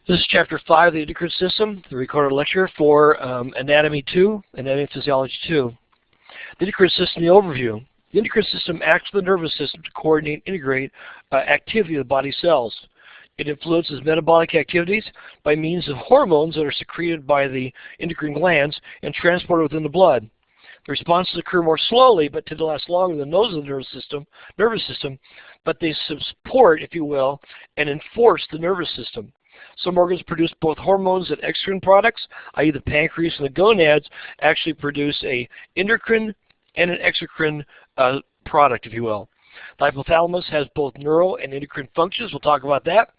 This is Chapter 5 of the Endocrine System, the recorded lecture for Anatomy and Physiology 2. The endocrine system, the overview. The endocrine system acts with the nervous system to coordinate and integrate activity of the body cells. It influences metabolic activities by means of hormones that are secreted by the endocrine glands and transported within the blood. The responses occur more slowly, but tend to last longer than those of the nervous system, but they support, if you will, and enforce the nervous system. Some organs produce both hormones and exocrine products, i.e. the pancreas and the gonads actually produce an endocrine and an exocrine product, if you will. The hypothalamus has both neural and endocrine functions. We'll talk about that.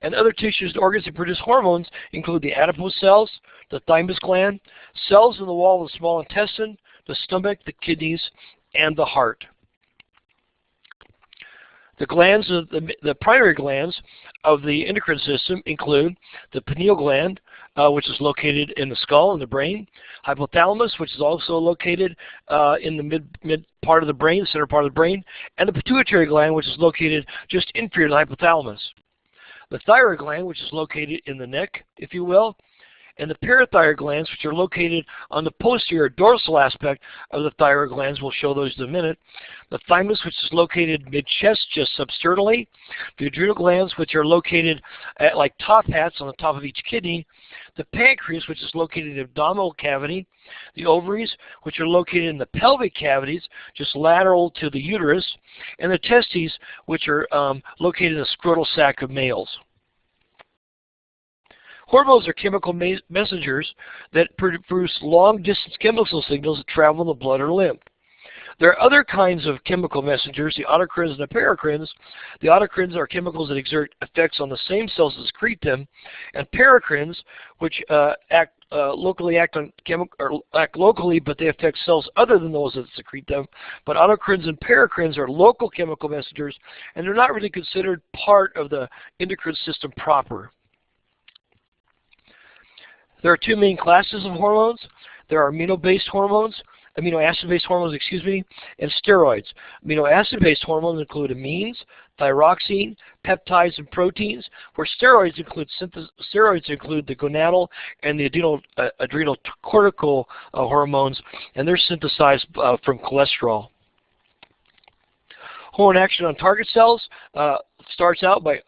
And other tissues and organs that produce hormones include the adipose cells, the thymus gland, cells in the wall of the small intestine, the stomach, the kidneys, and the heart. The glands, the primary glands of the endocrine system include the pineal gland, which is located in the skull and the brain, hypothalamus, which is also located in the mid part of the brain, the center part of the brain, and the pituitary gland, which is located just inferior to the hypothalamus. The thyroid gland, which is located in the neck, if you will, and the parathyroid glands, which are located on the posterior dorsal aspect of the thyroid glands. We'll show those in a minute. The thymus, which is located mid-chest, just substernally. The adrenal glands, which are located at like top hats on the top of each kidney. The pancreas, which is located in the abdominal cavity. The ovaries, which are located in the pelvic cavities, just lateral to the uterus. And the testes, which are located in the scrotal sac of males. Hormones are chemical messengers that produce long-distance chemical signals that travel in the blood or lymph. There are other kinds of chemical messengers, the autocrines and the paracrines. The autocrines are chemicals that exert effects on the same cells that secrete them, and paracrines, which act locally, but they affect cells other than those that secrete them. But autocrines and paracrines are local chemical messengers, and they're not really considered part of the endocrine system proper. There are two main classes of hormones. There are amino acid-based hormones, and steroids. Amino acid-based hormones include amines, thyroxine, peptides, and proteins, where steroids include the gonadal and the adrenal cortical hormones, and they're synthesized from cholesterol. Hormone action on target cells starts out by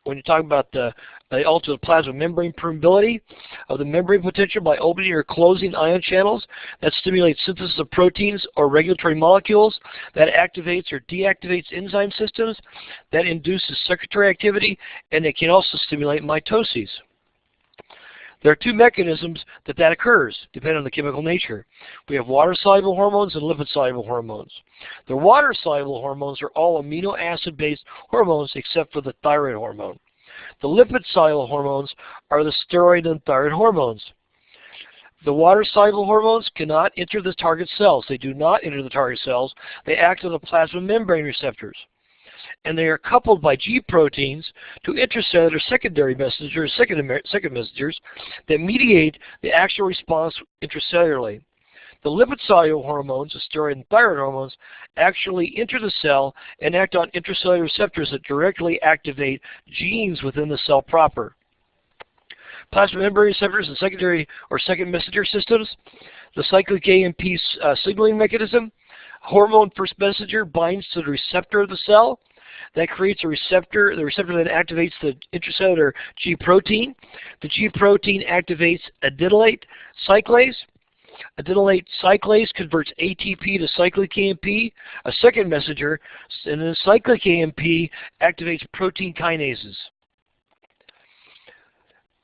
when you're talking about they alter the plasma membrane permeability of the membrane potential by opening or closing ion channels. That stimulates synthesis of proteins or regulatory molecules. That activates or deactivates enzyme systems. That induces secretory activity, and it can also stimulate mitoses. There are two mechanisms that occurs, depending on the chemical nature. We have water-soluble hormones and lipid-soluble hormones. The water-soluble hormones are all amino acid-based hormones except for the thyroid hormone. The lipid-soluble hormones are the steroid and thyroid hormones. The water-soluble hormones cannot enter the target cells. They do not enter the target cells. They act on the plasma membrane receptors. And they are coupled by G proteins to intracellular secondary messengers, second messengers that mediate the actual response intracellularly. The lipid-soluble hormones, the steroid and thyroid hormones, actually enter the cell and act on intracellular receptors that directly activate genes within the cell proper. Plasma membrane receptors and secondary or second messenger systems, the cyclic AMP signaling mechanism. Hormone first messenger binds to the receptor of the cell. That creates a receptor, the receptor then activates the intracellular G protein. The G protein activates adenylate cyclase. Adenylate cyclase converts ATP to cyclic AMP, a second messenger, and then cyclic AMP activates protein kinases.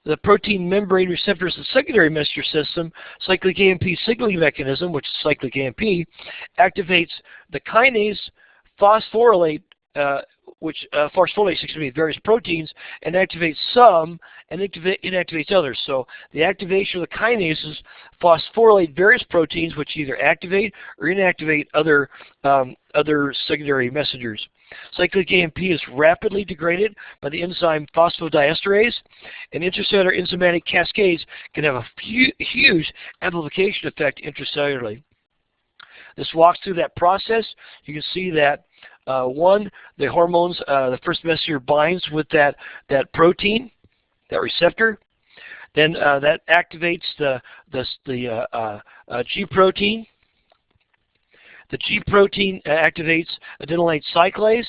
The protein membrane receptors and secondary messenger system, cyclic AMP signaling mechanism, which is cyclic AMP, activates the kinase phosphorylate, phosphorylates various proteins, and activates some and inactivates others. So the activation of the kinases phosphorylate various proteins, which either activate or inactivate other secondary messengers. Cyclic AMP is rapidly degraded by the enzyme phosphodiesterase, and intracellular enzymatic cascades can have a huge amplification effect intracellularly. This walks through that process. You can see that one, the hormones, the first messenger binds with that protein, that receptor. Then that activates the G protein. The G protein activates adenylate cyclase.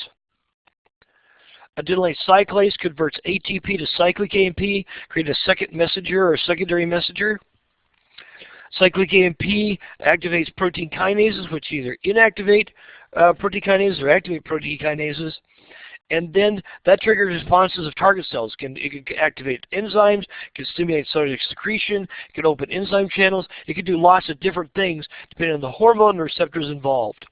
Adenylate cyclase converts ATP to cyclic AMP, creating a second messenger or secondary messenger. Cyclic AMP activates protein kinases, which either inactivate protein kinases or activate protein kinases. And then that triggers responses of target cells. It can activate enzymes, it can stimulate cellular secretion, it can open enzyme channels, it can do lots of different things depending on the hormone and receptors involved.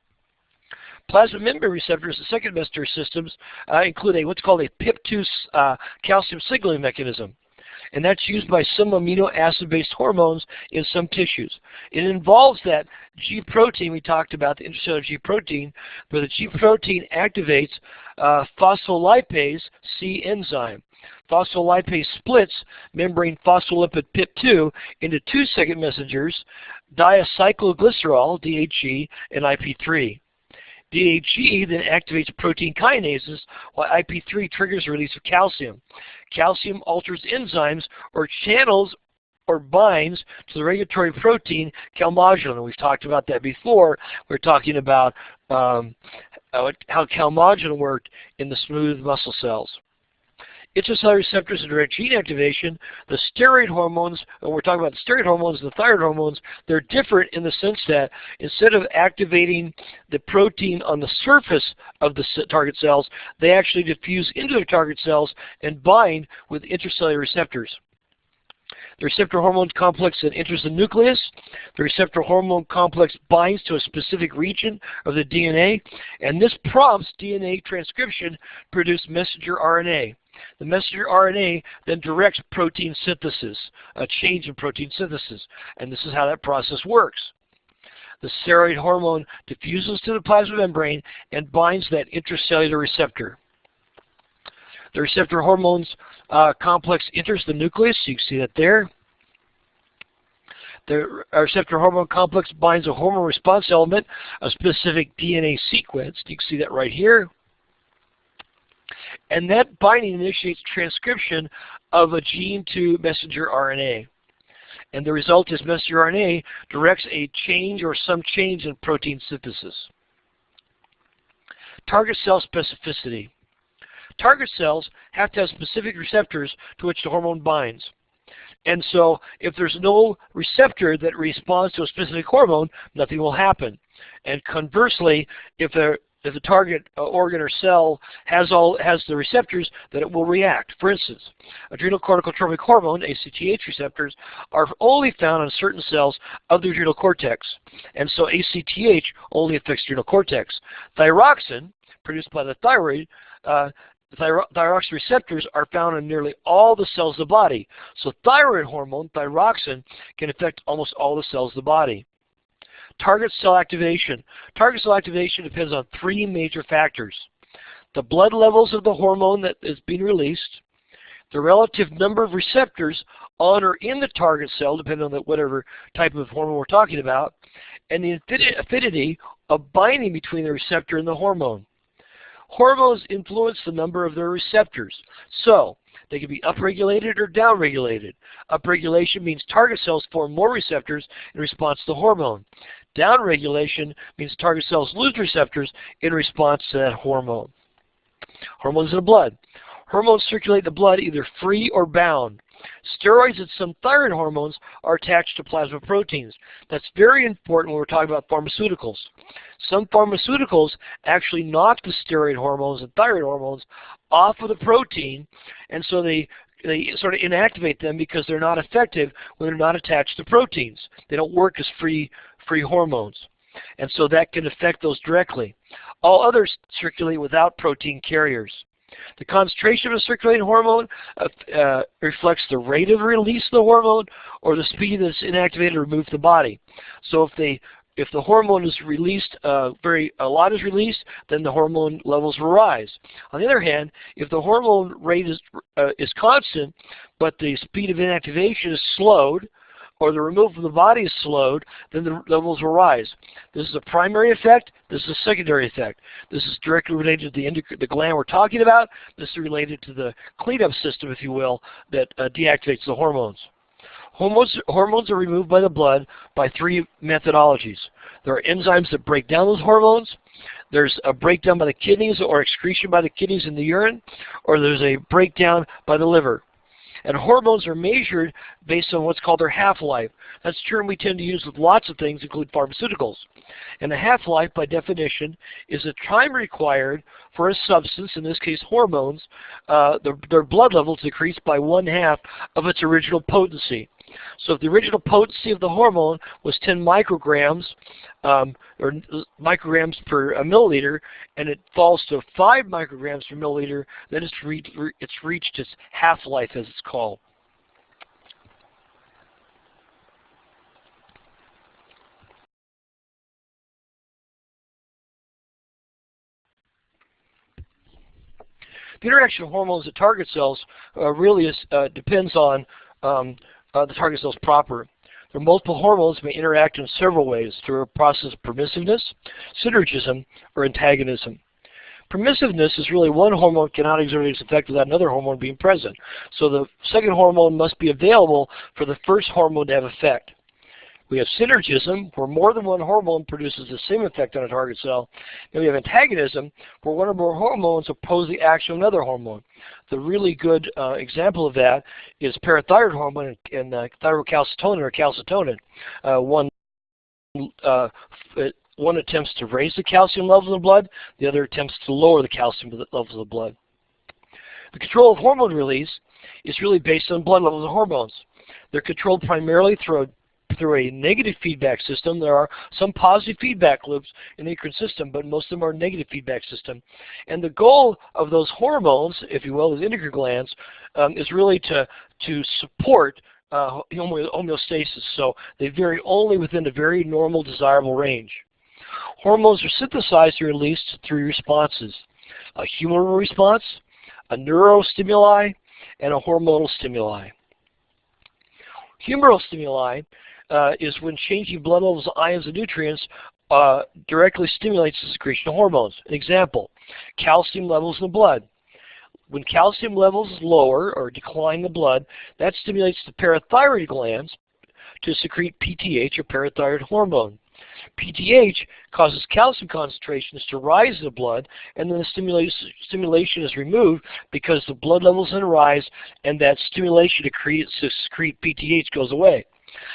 Plasma membrane receptors, the second messenger systems, include what's called a PIP2 calcium signaling mechanism. And that's used by some amino acid-based hormones in some tissues. It involves that G protein we talked about, the intracellular G protein, where the G protein activates phospholipase C enzyme. Phospholipase splits membrane phospholipid PIP2 into two second messengers, diacylglycerol, DHG, and IP3. DHG then activates protein kinases, while IP3 triggers the release of calcium. Calcium alters enzymes or channels or binds to the regulatory protein calmodulin. We've talked about that before. We're talking about how calmodulin worked in the smooth muscle cells. Intracellular receptors and direct gene activation, the steroid hormones, when we're talking about the steroid hormones and the thyroid hormones, they're different in the sense that instead of activating the protein on the surface of the target cells, they actually diffuse into the target cells and bind with intracellular receptors. The receptor hormone complex that enters the nucleus. The receptor hormone complex binds to a specific region of the DNA, and this prompts DNA transcription to produce messenger RNA. The messenger RNA then directs protein synthesis, a change in protein synthesis, and this is how that process works. The steroid hormone diffuses to the plasma membrane and binds that intracellular receptor. The receptor hormones complex enters the nucleus, you can see that there. The receptor hormone complex binds a hormone response element, a specific DNA sequence, you can see that right here. And that binding initiates transcription of a gene to messenger RNA. And the result is messenger RNA directs a change or some change in protein synthesis. Target cell specificity. Target cells have to have specific receptors to which the hormone binds. And so if there's no receptor that responds to a specific hormone, nothing will happen. And conversely, if the target organ or cell has the receptors, then it will react. For instance, adrenocorticotropic hormone, ACTH receptors, are only found on certain cells of the adrenal cortex. And so ACTH only affects adrenal cortex. Thyroxine, produced by the thyroid, thyroxine receptors are found in nearly all the cells of the body. So thyroid hormone, thyroxine, can affect almost all the cells of the body. Target cell activation. Target cell activation depends on three major factors: the blood levels of the hormone that is being released, the relative number of receptors on or in the target cell, depending on whatever type of hormone we're talking about, and the affinity of binding between the receptor and the hormone. Hormones influence the number of their receptors, so they can be upregulated or downregulated. Upregulation means target cells form more receptors in response to the hormone. Downregulation means target cells lose receptors in response to that hormone. Hormones in the blood. Hormones circulate in the blood either free or bound. Steroids and some thyroid hormones are attached to plasma proteins. That's very important when we're talking about pharmaceuticals. Some pharmaceuticals actually knock the steroid hormones and thyroid hormones off of the protein, and so they sort of inactivate them because they're not effective when they're not attached to proteins. They don't work as free hormones. And so that can affect those directly. All others circulate without protein carriers. The concentration of a circulating hormone reflects the rate of release of the hormone or the speed that it's inactivated or removed from the body. So if the hormone is released, a lot is released, then the hormone levels will rise. On the other hand, if the hormone rate is constant, but the speed of inactivation is slowed, or the removal from the body is slowed, then the levels will rise. This is a primary effect. This is a secondary effect. This is directly related to the gland we're talking about. This is related to the cleanup system, if you will, that deactivates the hormones. Hormones are removed by the blood by three methodologies. There are enzymes that break down those hormones. There's a breakdown by the kidneys or excretion by the kidneys in the urine, or there's a breakdown by the liver. And hormones are measured based on what's called their half-life. That's a term we tend to use with lots of things, including pharmaceuticals. And the half-life, by definition, is the time required for a substance, in this case hormones, their blood levels decrease by 1/2 of its original potency. So if the original potency of the hormone was 10 micrograms, or micrograms per milliliter, and it falls to 5 micrograms per milliliter, then it's reached its half-life, as it's called. The interaction of hormones at target cells really depends on the target cells proper. There are multiple hormones that may interact in several ways through a process of permissiveness, synergism, or antagonism. Permissiveness is really one hormone cannot exert its effect without another hormone being present. So the second hormone must be available for the first hormone to have effect. We have synergism, where more than one hormone produces the same effect on a target cell. And we have antagonism, where one or more hormones oppose the action of another hormone. The really good example of that is parathyroid hormone and thyrocalcitonin or calcitonin. One attempts to raise the calcium levels in the blood, the other attempts to lower the calcium levels of the blood. The control of hormone release is really based on blood levels of hormones. They're controlled primarily through a negative feedback system. There are some positive feedback loops in the endocrine system, but most of them are negative feedback system. And the goal of those hormones, if you will, the endocrine glands, is really to support homeostasis. So they vary only within a very normal, desirable range. Hormones are synthesized and released through responses: a humoral response, a neurostimuli, and a hormonal stimuli. Humoral stimuli is when changing blood levels of ions and nutrients directly stimulates the secretion of hormones. An example, calcium levels in the blood. When calcium levels lower or decline in the blood, that stimulates the parathyroid glands to secrete PTH, or parathyroid hormone. PTH causes calcium concentrations to rise in the blood, and then the stimulation is removed because the blood levels then rise, and that stimulation to secrete PTH goes away.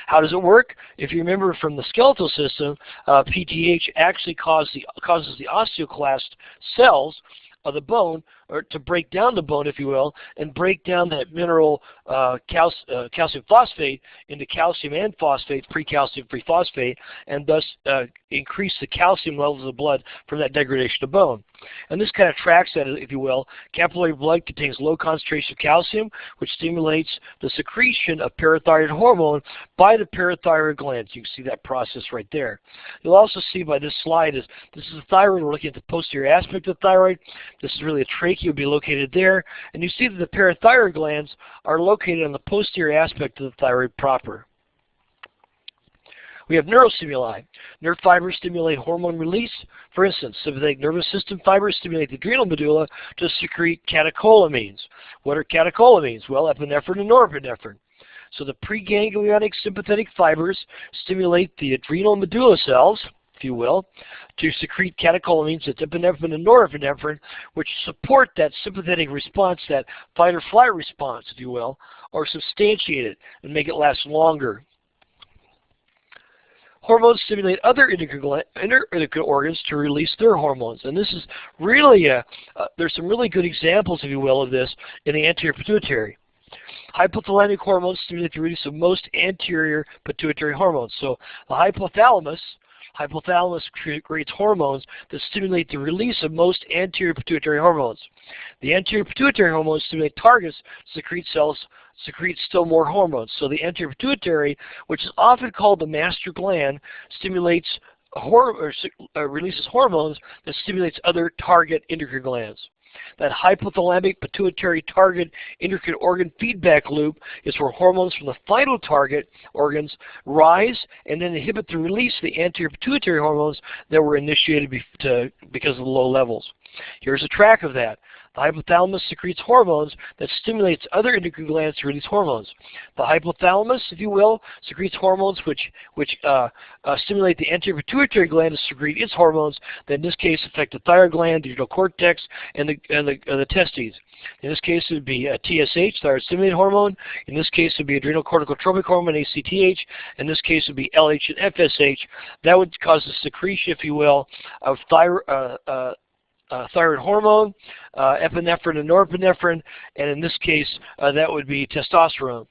How does it work? If you remember from the skeletal system, PTH actually causes the osteoclast cells of the bone, or to break down the bone, if you will, and break down that mineral calcium phosphate into calcium and phosphate, precalcium, pre-phosphate, and thus increase the calcium levels of the blood from that degradation of bone. And this kind of tracks that, if you will. Capillary blood contains low concentration of calcium, which stimulates the secretion of parathyroid hormone by the parathyroid glands. You can see that process right there. You'll also see by this slide this is the thyroid. We're looking at the posterior aspect of the thyroid. This is really a trachea, would be located there. And you see that the parathyroid glands are located on the posterior aspect of the thyroid proper. We have neurostimuli. Nerve fibers stimulate hormone release. For instance, sympathetic nervous system fibers stimulate the adrenal medulla to secrete catecholamines. What are catecholamines? Well, epinephrine and norepinephrine. So the preganglionic sympathetic fibers stimulate the adrenal medulla cells, if you will, to secrete catecholamines, that's epinephrine and norepinephrine, which support that sympathetic response, that fight or flight response, if you will, or substantiate it and make it last longer. Hormones stimulate other endocrine organs to release their hormones. And this is really, there's some really good examples, if you will, of this in the anterior pituitary. Hypothalamic hormones stimulate the release of most anterior pituitary hormones. So the hypothalamus creates hormones that stimulate the release of most anterior pituitary hormones. The anterior pituitary hormones stimulate targets to secrete still more hormones. So the anterior pituitary, which is often called the master gland, releases hormones that stimulates other target endocrine glands. That hypothalamic pituitary target endocrine organ feedback loop is where hormones from the final target organs rise and then inhibit the release of the anterior pituitary hormones that were initiated because of the low levels. Here's a track of that. The hypothalamus secretes hormones that stimulates other endocrine glands to release hormones. The hypothalamus, if you will, secretes hormones which stimulate the anterior pituitary gland to secrete its hormones that in this case affect the thyroid gland, the adrenal cortex, and the testes. In this case it would be a TSH, thyroid stimulating hormone. In this case it would be adrenal corticotropic hormone, ACTH. In this case it would be LH and FSH. That would cause the secretion, if you will, of thyroid hormone, epinephrine and norepinephrine, and in this case that would be testosterone.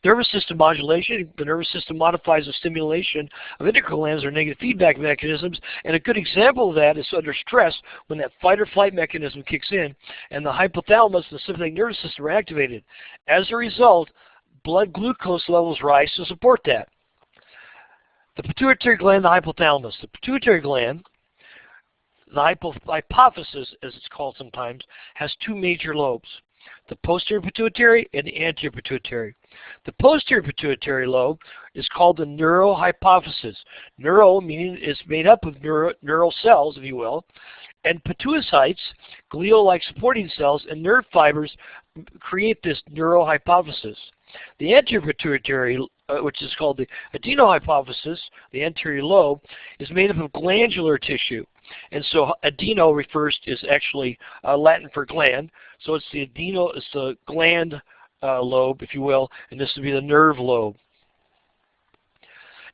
Nervous system modulation. The nervous system modifies the stimulation of endocrine glands or negative feedback mechanisms, and a good example of that is under stress when that fight or flight mechanism kicks in and the hypothalamus and the sympathetic nervous system are activated. As a result, blood glucose levels rise to support that. The pituitary gland, the hypothalamus. The pituitary gland, the hypophysis as it's called sometimes, has two major lobes, the posterior pituitary and the anterior pituitary. The posterior pituitary lobe is called the neurohypophysis. Neuro meaning it's made up of neural cells, if you will, and pituocytes, glial-like supporting cells, and nerve fibers create this neurohypophysis. The anterior pituitary, which is called the adenohypophysis, the anterior lobe, is made up of glandular tissue. And so adeno is actually Latin for gland. So it's the gland lobe, if you will, and this would be the nerve lobe.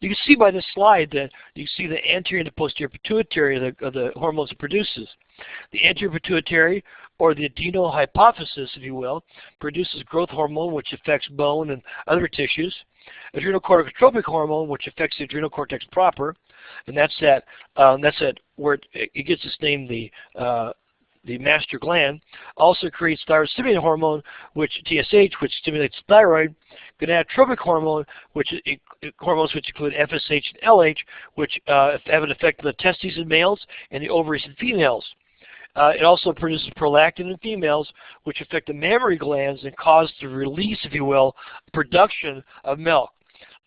You can see by this slide that you see the anterior and the posterior pituitary of the hormones it produces. The anterior pituitary, or the adenohypophysis, if you will, produces growth hormone, which affects bone and other tissues. Adrenal corticotropic hormone, which affects the adrenal cortex proper, and that's where it gets its name, the master gland. Also creates thyroid stimulating hormone, TSH, which stimulates thyroid. Gonadotropic hormone, hormones which include FSH and LH, which have an effect on the testes in males and the ovaries in females. It also produces prolactin in females, which affect the mammary glands and cause the release, if you will, production of milk.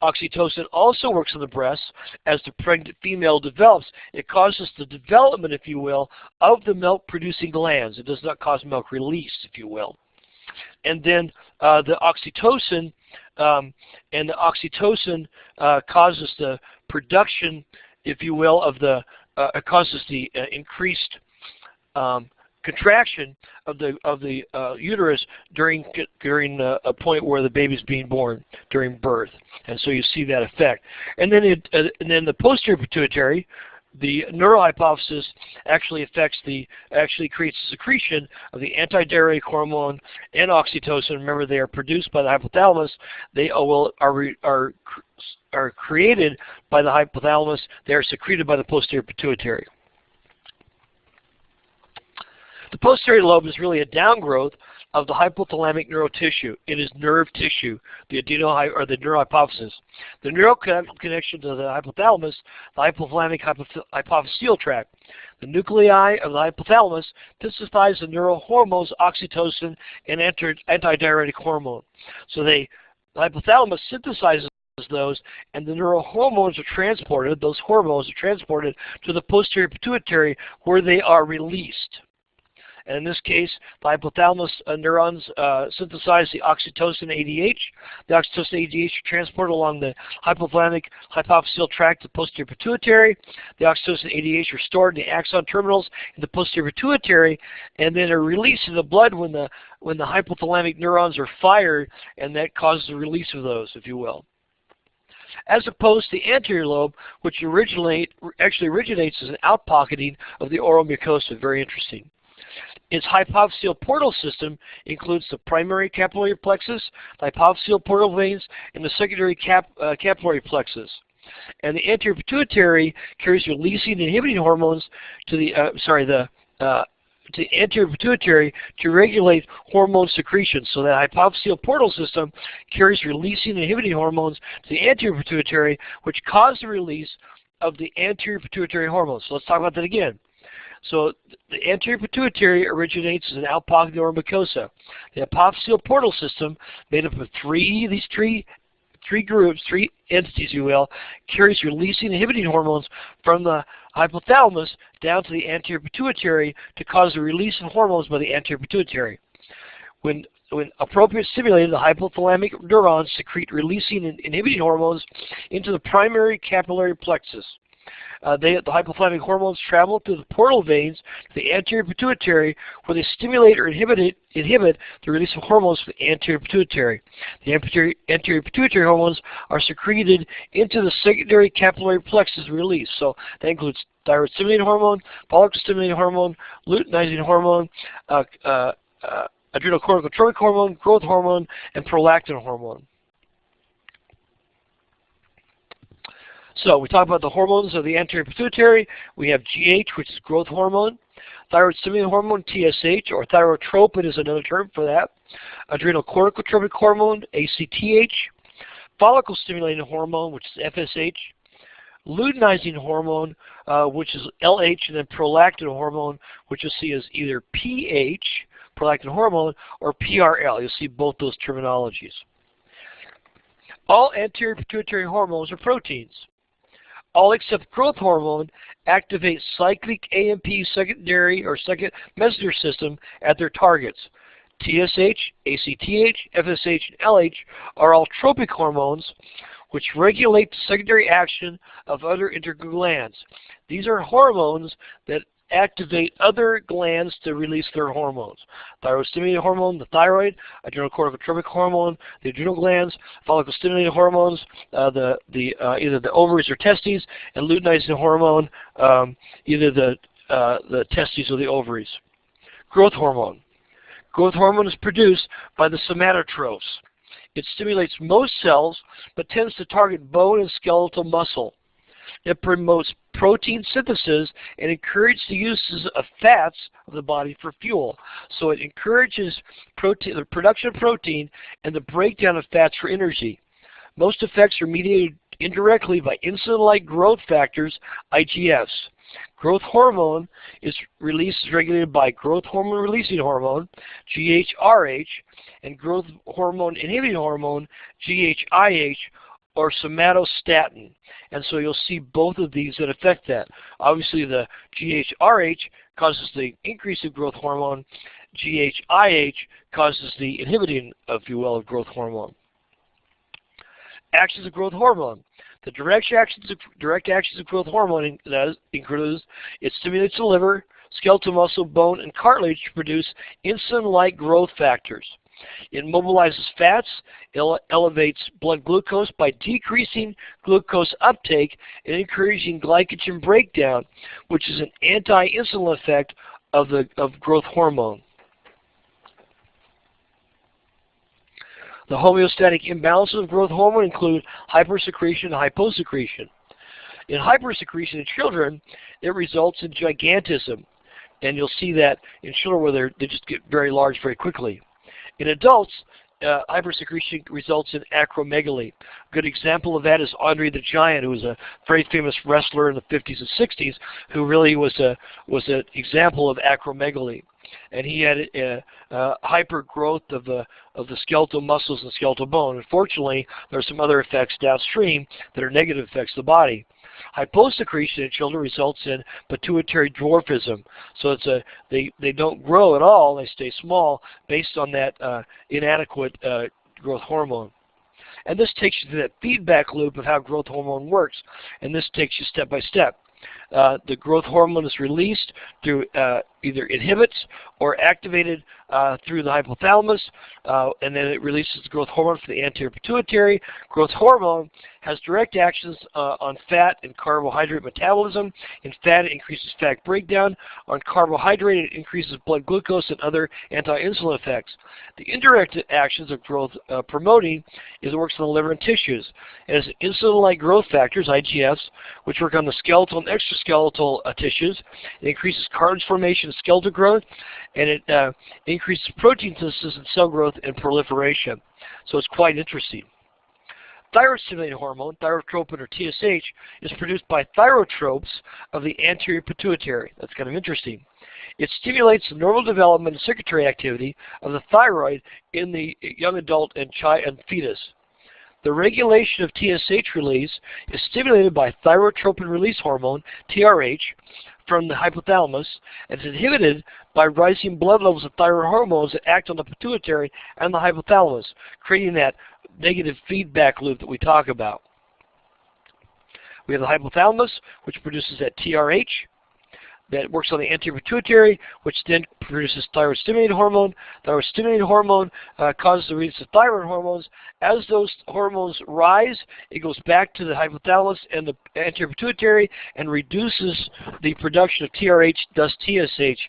Oxytocin also works on the breasts. As the pregnant female develops, it causes the development, if you will, of the milk-producing glands. It does not cause milk release, if you will. And then the oxytocin causes the production, if you will, of it causes the increased contraction of the uterus during a point where the baby's being born during birth, and so you see that effect. And then the posterior pituitary, the neurohypophysis, actually creates the secretion of the antidiuretic hormone and oxytocin. Remember, they are produced by the hypothalamus. They are created by the hypothalamus. They are secreted by the posterior pituitary. The posterior lobe is really a downgrowth of the hypothalamic neurotissue. It is nerve tissue, the neurohypophysis. The neural connection to the hypothalamus, the hypothalamic hypophyseal tract. The nuclei of the hypothalamus synthesize the neural hormones oxytocin and antidiuretic hormone. So the hypothalamus synthesizes those, and the neural hormones are transported, to the posterior pituitary where they are released. And in this case, the hypothalamus neurons synthesize the oxytocin ADH. The oxytocin ADH are transported along the hypothalamic hypophyseal tract to the posterior pituitary. The oxytocin ADH are stored in the axon terminals in the posterior pituitary, and then are released in the blood when the hypothalamic neurons are fired, and that causes the release of those, if you will. As opposed to the anterior lobe, which actually originates as an outpocketing of the oral mucosa. Very interesting. Its hypophyseal portal system includes the primary capillary plexus, the hypophyseal portal veins, and the secondary capillary plexus. And the anterior pituitary carries releasing and inhibiting hormones to the anterior pituitary to regulate hormone secretion. So that hypophyseal portal system carries releasing and inhibiting hormones to the anterior pituitary, which cause the release of the anterior pituitary hormones. So let's talk about that again. So the anterior pituitary originates as an outpocket of the ora mucosa. The apophyseal portal system, made up of three groups, three entities, if you will, carries releasing inhibiting hormones from the hypothalamus down to the anterior pituitary to cause the release of hormones by the anterior pituitary. When appropriate stimulated, the hypothalamic neurons secrete releasing and inhibiting hormones into the primary capillary plexus. The hypothalamic hormones travel through the portal veins to the anterior pituitary, where they stimulate or inhibit the release of hormones from the anterior pituitary. The anterior pituitary hormones are secreted into the secondary capillary plexus release. So that includes thyroid stimulating hormone, follicle stimulating hormone, luteinizing hormone, adrenocorticotropic hormone, growth hormone, and prolactin hormone. So we talk about the hormones of the anterior pituitary. We have GH, which is growth hormone. Thyroid stimulating hormone, TSH, or thyrotropin is another term for that. Adrenocorticotropic hormone, ACTH. Follicle stimulating hormone, which is FSH. Luteinizing hormone, which is LH, and then prolactin hormone, which you'll see as either PH, prolactin hormone, or PRL. You'll see both those terminologies. All anterior pituitary hormones are proteins. All except growth hormone activate cyclic AMP secondary or second messenger system at their targets. TSH, ACTH, FSH, and LH are all tropic hormones which regulate the secondary action of other endocrine glands. These are hormones that activate other glands to release their hormones. Thyroid stimulating hormone, the thyroid, adrenocorticotropic hormone, the adrenal glands, follicle stimulating hormones, either the ovaries or testes, and luteinizing hormone, either the testes or the ovaries. Growth hormone. Growth hormone is produced by the somatotrophs. It stimulates most cells, but tends to target bone and skeletal muscle. It promotes protein synthesis and encourages the use of fats of the body for fuel. So it encourages the production of protein and the breakdown of fats for energy. Most effects are mediated indirectly by insulin-like growth factors, IGFs. Growth hormone is regulated by growth hormone releasing hormone, GHRH, and growth hormone inhibiting hormone, GHIH, or somatostatin. And so you'll see both of these that affect that. Obviously the GHRH causes the increase of growth hormone. GHIH causes the inhibiting, if you will, of growth hormone. Actions of growth hormone. The direct actions of growth hormone includes it stimulates the liver, skeletal muscle, bone, and cartilage to produce insulin-like growth factors. It mobilizes fats, elevates blood glucose by decreasing glucose uptake and encouraging glycogen breakdown, which is an anti-insulin effect of growth hormone. The homeostatic imbalances of growth hormone include hypersecretion and hyposecretion. In hypersecretion in children, it results in gigantism, and you'll see that in children where they just get very large very quickly. In adults, hypersecretion results in acromegaly. A good example of that is Andre the Giant, who was a very famous wrestler in the 50s and 60s, who really was an example of acromegaly. And he had hypergrowth of the skeletal muscles and skeletal bone. Unfortunately, there are some other effects downstream that are negative effects of the body. Hyposecretion in children results in pituitary dwarfism. So they don't grow at all, they stay small based on that inadequate growth hormone. And this takes you to that feedback loop of how growth hormone works, and this takes you step by step. The growth hormone is released through either inhibits or activated through the hypothalamus, and then it releases the growth hormone from the anterior pituitary. Growth hormone has direct actions on fat and carbohydrate metabolism. In fat, it increases fat breakdown. On carbohydrate, it increases blood glucose and other anti-insulin effects. The indirect actions of growth promoting is it works on the liver and tissues. It has insulin-like growth factors, IGFs, which work on the skeletal and extraskeletal tissues. It increases cartilage formation and skeletal growth, and it increases protein synthesis and cell growth and proliferation. So it's quite interesting. Thyroid-stimulating hormone, thyrotropin or TSH, is produced by thyrotropes of the anterior pituitary. That's kind of interesting. It stimulates the normal development and circulatory activity of the thyroid in the young adult and fetus. The regulation of TSH release is stimulated by thyrotropin release hormone, TRH, from the hypothalamus, and is inhibited by rising blood levels of thyroid hormones that act on the pituitary and the hypothalamus, creating that negative feedback loop that we talk about. We have the hypothalamus, which produces that TRH, that works on the anterior pituitary, which then produces thyroid-stimulating hormone. Thyroid-stimulating hormone causes the release of thyroid hormones. As those hormones rise, it goes back to the hypothalamus and the anterior pituitary and reduces the production of TRH, thus TSH,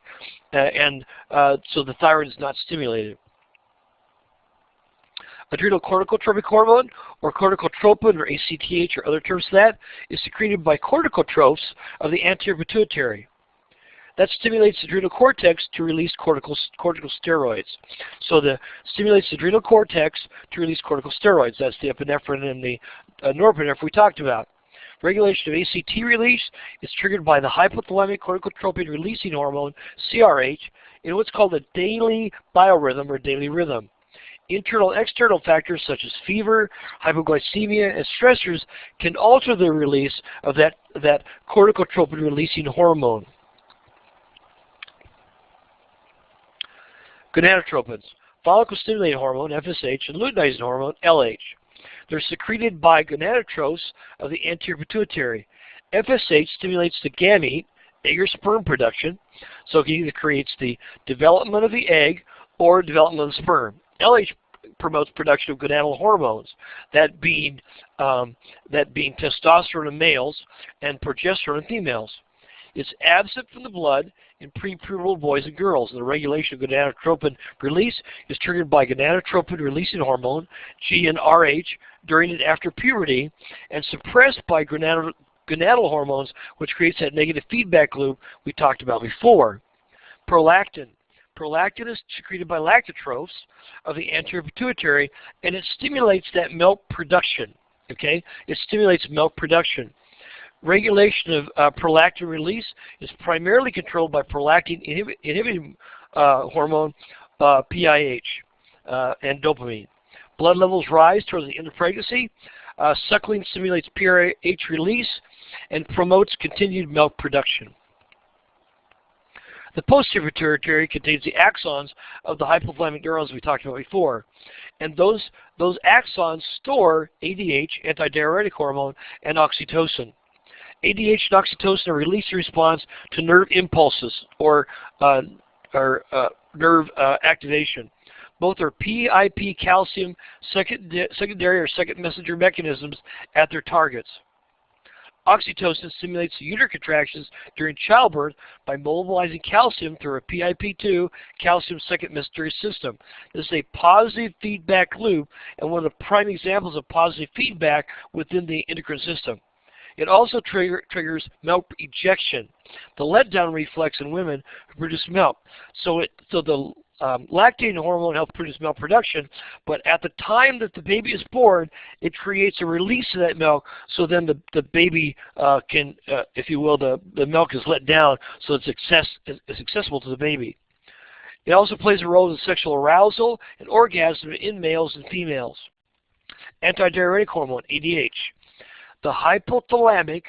so the thyroid is not stimulated. Adrenocorticotropic hormone, or corticotropin, or ACTH, or other terms for that, is secreted by corticotropes of the anterior pituitary. That stimulates the adrenal cortex to release corticosteroids. So stimulates the adrenal cortex to release corticosteroids. That's the epinephrine and the norepinephrine we talked about. Regulation of ACT release is triggered by the hypothalamic corticotropin releasing hormone, CRH, in what's called a daily biorhythm or daily rhythm. Internal and external factors such as fever, hypoglycemia, and stressors can alter the release of that corticotropin releasing hormone. Gonadotropins, follicle-stimulating hormone, FSH, and luteinizing hormone, LH. They're secreted by gonadotropes of the anterior pituitary. FSH stimulates the gamete, egg or sperm production, so it either creates the development of the egg or development of the sperm. LH promotes production of gonadal hormones, that being testosterone in males and progesterone in females. It's absent from the blood in prepubertal boys and girls. And the regulation of gonadotropin release is triggered by gonadotropin releasing hormone, GnRH, during and after puberty, and suppressed by gonadal hormones, which creates that negative feedback loop we talked about before. Prolactin. Prolactin is secreted by lactotropes of the anterior pituitary, and it stimulates that milk production. Okay, it stimulates milk production. Regulation of prolactin release is primarily controlled by prolactin inhibiting hormone, PIH, and dopamine. Blood levels rise towards the end of pregnancy. Suckling stimulates PRH release and promotes continued milk production. The posterior pituitary contains the axons of the hypothalamic neurons we talked about before. And those axons store ADH, antidiuretic hormone, and oxytocin. ADH and oxytocin are released in response to nerve impulses or nerve activation. Both are PIP calcium secondary or second messenger mechanisms at their targets. Oxytocin stimulates the uterine contractions during childbirth by mobilizing calcium through a PIP2 calcium second messenger system. This is a positive feedback loop and one of the prime examples of positive feedback within the endocrine system. It also triggers milk ejection, the letdown reflex in women who produce milk. So the lactating hormone helps produce milk production, but at the time that the baby is born, it creates a release of that milk, so then the baby can, if you will, the milk is let down, so it's accessible to the baby. It also plays a role in sexual arousal and orgasm in males and females. Antidiuretic hormone, ADH. The hypothalamic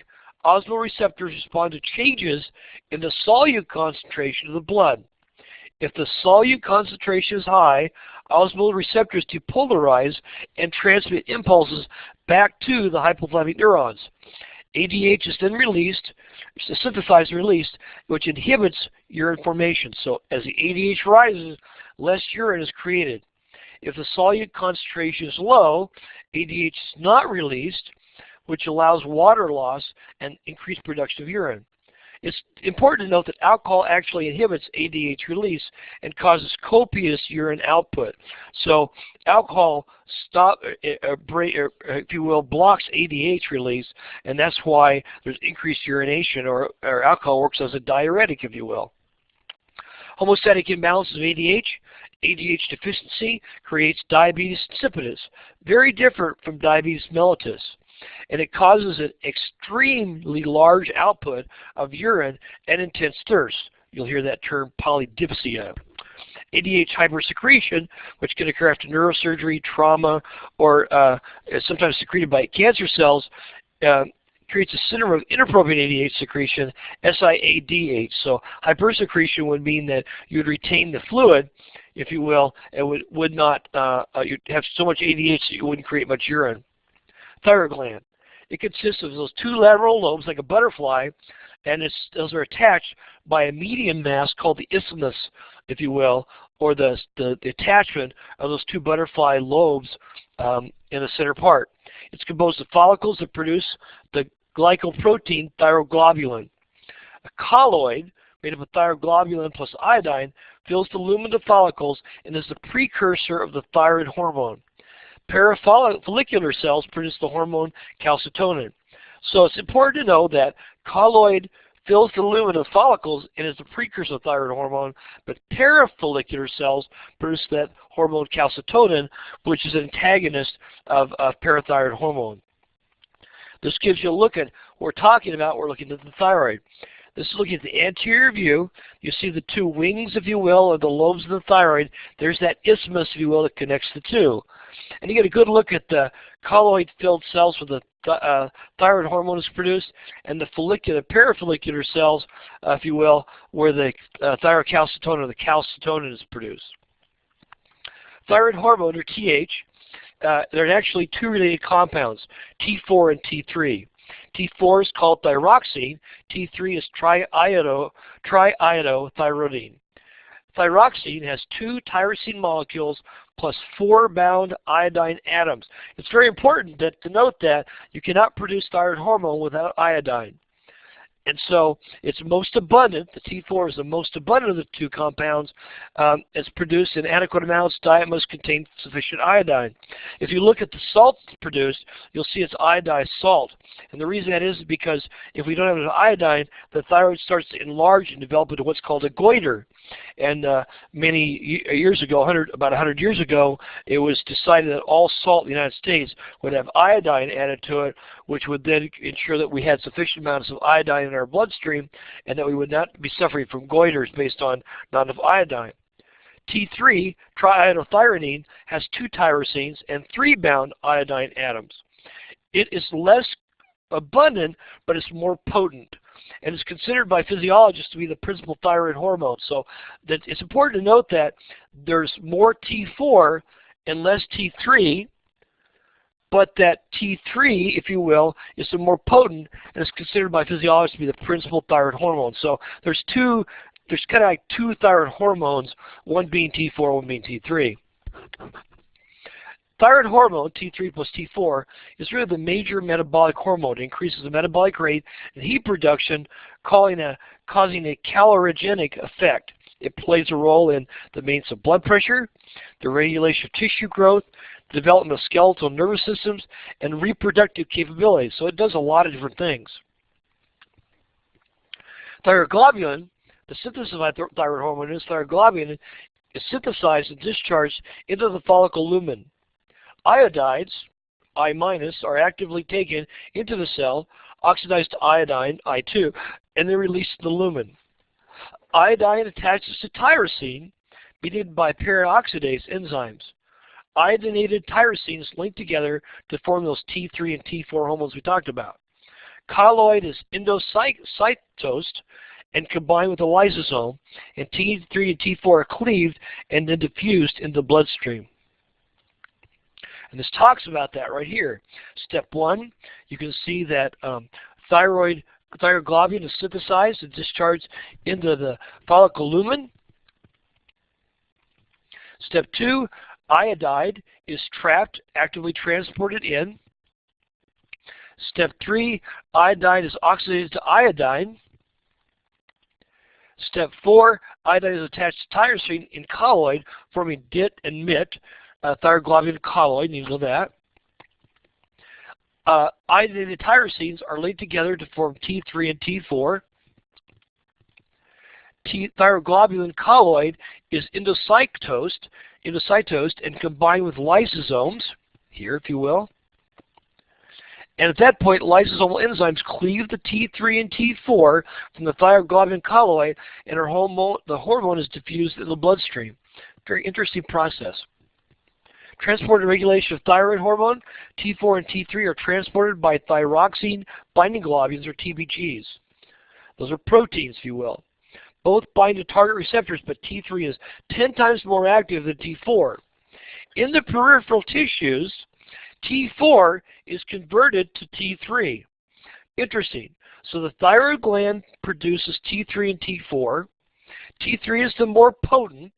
osmoreceptors respond to changes in the solute concentration of the blood. If the solute concentration is high, osmoreceptors depolarize and transmit impulses back to the hypothalamic neurons. ADH is then synthesized and released, which inhibits urine formation. So as the ADH rises, less urine is created. If the solute concentration is low, ADH is not released, which allows water loss and increased production of urine. It's important to note that alcohol actually inhibits ADH release and causes copious urine output. So alcohol if you will, blocks ADH release, and that's why there's increased urination, or alcohol works as a diuretic, if you will. Homostatic imbalances of ADH. ADH deficiency creates diabetes insipidus, very different from diabetes mellitus. And it causes an extremely large output of urine and intense thirst. You'll hear that term polydipsia. ADH hypersecretion, which can occur after neurosurgery, trauma, or is sometimes secreted by cancer cells, creates a syndrome of inappropriate ADH secretion, SIADH. So hypersecretion would mean that you would retain the fluid, if you will, and would not, you'd have so much ADH that you wouldn't create much urine. Thyroid gland. It consists of those two lateral lobes like a butterfly, and those are attached by a median mass called the isthmus, if you will, or the attachment of those two butterfly lobes in the center part. It's composed of follicles that produce the glycoprotein thyroglobulin. A colloid made up of thyroglobulin plus iodine fills the lumen of the follicles and is the precursor of the thyroid hormone. Parafollicular cells produce the hormone calcitonin. So it's important to know that colloid fills the lumen of follicles and is the precursor of thyroid hormone, but parafollicular cells produce that hormone calcitonin, which is an antagonist of parathyroid hormone. This gives you a look at what we're talking about. We're looking at the thyroid. This is looking at the anterior view. You see the two wings, if you will, or the lobes of the thyroid. There's that isthmus, if you will, that connects the two. And you get a good look at the colloid-filled cells where the thyroid hormone is produced, and the parafollicular cells, if you will, where the thyroid calcitonin or the calcitonin is produced. Thyroid hormone, or TH, there are actually two related compounds, T4 and T3. T4 is called thyroxine. T3 is triiodothyronine. Thyroxine has two tyrosine molecules plus 4 bound iodine atoms. It's very important to note that you cannot produce thyroid hormone without iodine. And so it's most abundant, the T4 is the most abundant of the two compounds. It's produced in adequate amounts. Diet must contain sufficient iodine. If you look at the salt produced, you'll see it's iodized salt. And the reason that is because if we don't have enough iodine, the thyroid starts to enlarge and develop into what's called a goiter. And many years ago, about 100 years ago, it was decided that all salt in the United States would have iodine added to it, which would then ensure that we had sufficient amounts of iodine in our bloodstream and that we would not be suffering from goiters based on not enough iodine. T3, triiodothyronine, has 2 tyrosines and 3 bound iodine atoms. It is less abundant, but it's more potent. And it's considered by physiologists to be the principal thyroid hormone. So that it's important to note that there's more T4 and less T3, but that T3, if you will, is the more potent and is considered by physiologists to be the principal thyroid hormone. So there's kind of like 2 thyroid hormones, one being T4, one being T3. Thyroid hormone, T3 plus T4, is really the major metabolic hormone. It increases the metabolic rate and heat production, causing a calorigenic effect. It plays a role in the maintenance of blood pressure, the regulation of tissue growth, the development of skeletal nervous systems, and reproductive capabilities. So it does a lot of different things. Thyroglobulin, the synthesis of thyroid hormone is thyroglobulin, is synthesized and discharged into the follicle lumen. Iodides, I-, are actively taken into the cell, oxidized to iodine, I2, and then released to the lumen. Iodine attaches to tyrosine, mediated by peroxidase enzymes. Iodinated tyrosines link together to form those T3 and T4 hormones we talked about. Colloid is endocytosed and combined with the lysosome, and T3 and T4 are cleaved and then diffused in the bloodstream. And this talks about that right here. Step 1, you can see that thyroglobulin is synthesized and discharged into the follicle lumen. Step 2, iodide is trapped, actively transported in. Step 3, iodine is oxidated to iodine. Step 4, iodine is attached to tyrosine in colloid, forming DIT and MIT. Thyroglobulin colloid, you know that. Iodinated tyrosines are linked together to form T3 and T4. thyroglobulin colloid is endocytosed and combined with lysosomes, here if you will. And at that point, lysosomal enzymes cleave the T3 and T4 from the thyroglobulin colloid, and the hormone is diffused in the bloodstream. Very interesting process. Transport and regulation of thyroid hormone, T4 and T3 are transported by thyroxine binding globulins, or TBGs. Those are proteins, if you will. Both bind to target receptors, but T3 is 10 times more active than T4. In the peripheral tissues, T4 is converted to T3. Interesting. So the thyroid gland produces T3 and T4. T3 is the more potent,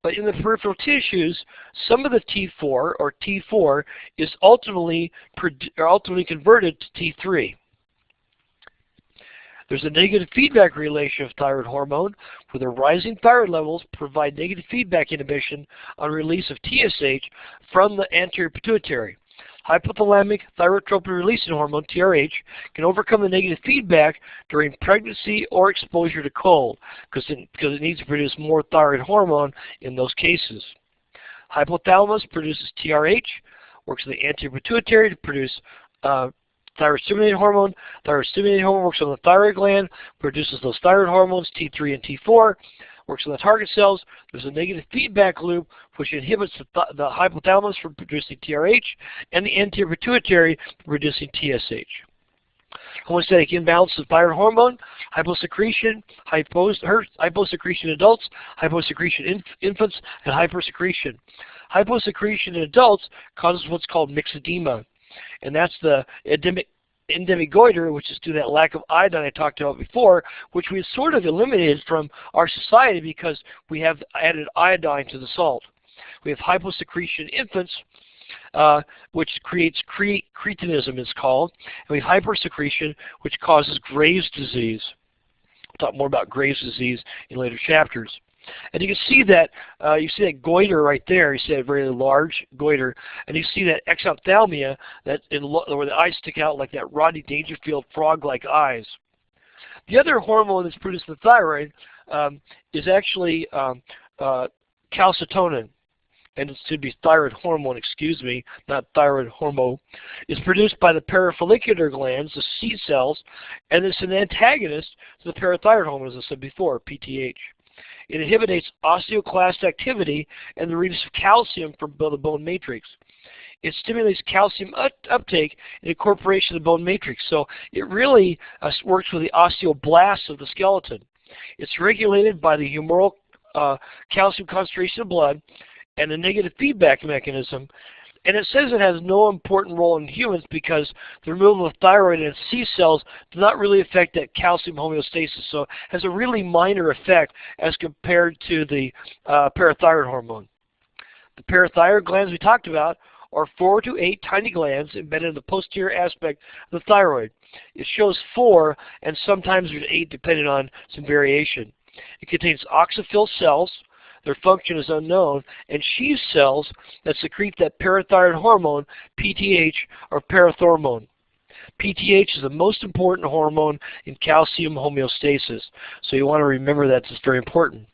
but in the peripheral tissues, some of the T4 or T4 is ultimately converted to T3. There's a negative feedback relation of thyroid hormone, where the rising thyroid levels provide negative feedback inhibition on release of TSH from the anterior pituitary. Hypothalamic thyrotropin releasing hormone, TRH, can overcome the negative feedback during pregnancy or exposure to cold, because it needs to produce more thyroid hormone in those cases. Hypothalamus produces TRH, works in the anterior pituitary to produce thyroid-stimulating hormone. Thyroid-stimulating hormone works on the thyroid gland, produces those thyroid hormones, T3 and T4, works on the target cells. There's a negative feedback loop which inhibits the hypothalamus from producing TRH and the anterior pituitary from producing TSH. Homostatic imbalance of thyroid hormone, hyposecretion, hyposecretion in adults, hyposecretion in infants, and hypersecretion. Hyposecretion in adults causes what's called myxedema, and that's the endemic goiter, which is due to that lack of iodine I talked about before, which we've sort of eliminated from our society because we have added iodine to the salt. We have hyposecretion in infants, which creates cretinism, it's called, and we have hypersecretion, which causes Graves' disease. We'll talk more about Graves' disease in later chapters. And you can see that goiter right there. You see that very large goiter, and you see that exophthalmia where the eyes stick out like that Rodney Dangerfield frog-like eyes. The other hormone that's produced in the thyroid is actually calcitonin, and it should be thyroid hormone, excuse me, not thyroid hormone. It's produced by the parafollicular glands, the C cells, and it's an antagonist to the parathyroid hormone, as I said before, PTH. It inhibits osteoclast activity and the release of calcium from the bone matrix. It stimulates calcium uptake and incorporation of the bone matrix. So it really works with the osteoblasts of the skeleton. It's regulated by the humoral calcium concentration of blood and a negative feedback mechanism. And it says it has no important role in humans because the removal of thyroid and C cells does not really affect that calcium homeostasis. So it has a really minor effect as compared to the parathyroid hormone. The parathyroid glands we talked about are 4 to 8 tiny glands embedded in the posterior aspect of the thyroid. It shows 4, and sometimes there's 8 depending on some variation. It contains oxyphil cells. Their function is unknown, and sheath cells that secrete that parathyroid hormone, PTH, or parathormone. PTH is the most important hormone in calcium homeostasis, so you want to remember that. It's very important.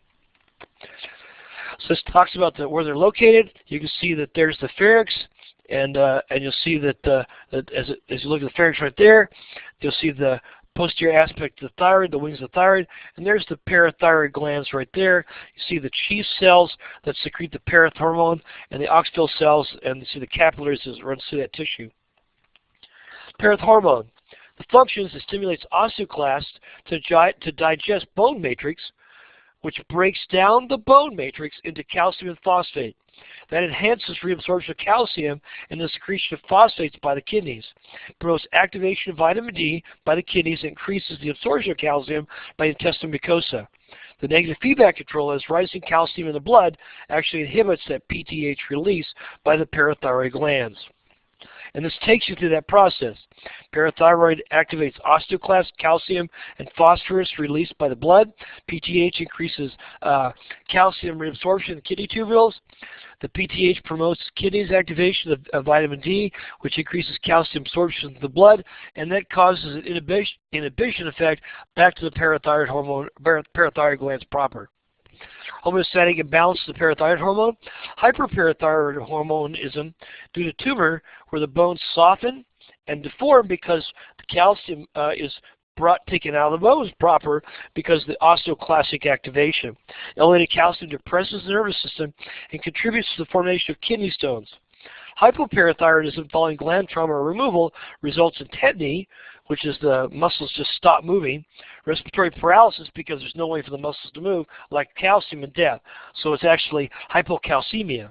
So this talks about where they're located. You can see that there's the pharynx, and you'll see that as you look at the pharynx right there, you'll see the posterior aspect of the thyroid, the wings of the thyroid, and there's the parathyroid glands right there. You see the sheath cells that secrete the parathormone, and the oxyphil cells, and you see the capillaries that runs through that tissue. Parathormone. The function is it stimulates osteoclasts to digest bone matrix, which breaks down the bone matrix into calcium and phosphate. That enhances reabsorption of calcium and the secretion of phosphates by the kidneys. It promotes activation of vitamin D by the kidneys and increases the absorption of calcium by the intestinal mucosa. The negative feedback control is rising calcium in the blood actually inhibits that PTH release by the parathyroid glands. And this takes you through that process. Parathyroid activates osteoclast, calcium, and phosphorus released by the blood. PTH increases calcium reabsorption in kidney tubules. The PTH promotes kidneys activation of vitamin D, which increases calcium absorption in the blood, and that causes an inhibition effect back to the parathyroid hormone, parathyroid glands proper. Homeostatic imbalance of the parathyroid hormone. Hyperparathyroid hormonism due to tumor where the bones soften and deform because the calcium is taken out of the bones proper because of the osteoclastic activation. Elevated calcium depresses the nervous system and contributes to the formation of kidney stones. Hypoparathyroidism following gland trauma or removal results in tetany, which is the muscles just stop moving, respiratory paralysis because there's no way for the muscles to move, like calcium and death. So it's actually hypocalcemia.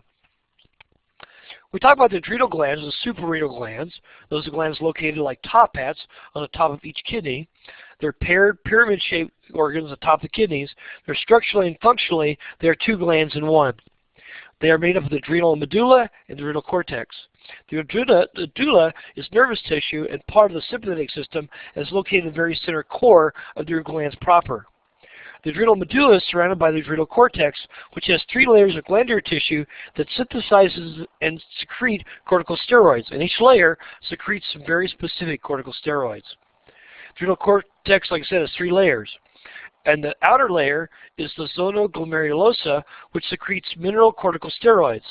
We talk about the adrenal glands, the suprarenal glands. Those are glands located like top hats on the top of each kidney. They're paired, pyramid-shaped organs atop the kidneys. They're structurally and functionally, they are two glands in one. They are made up of the adrenal medulla and the adrenal cortex. The medulla is nervous tissue and part of the sympathetic system and is located in the very center core of the glands proper. The adrenal medulla is surrounded by the adrenal cortex, which has 3 layers of glandular tissue that synthesizes and secrete corticosteroids, and each layer secretes some very specific corticosteroids. The adrenal cortex, like I said, has 3 layers. And the outer layer is the zona glomerulosa, which secretes mineral corticosteroids.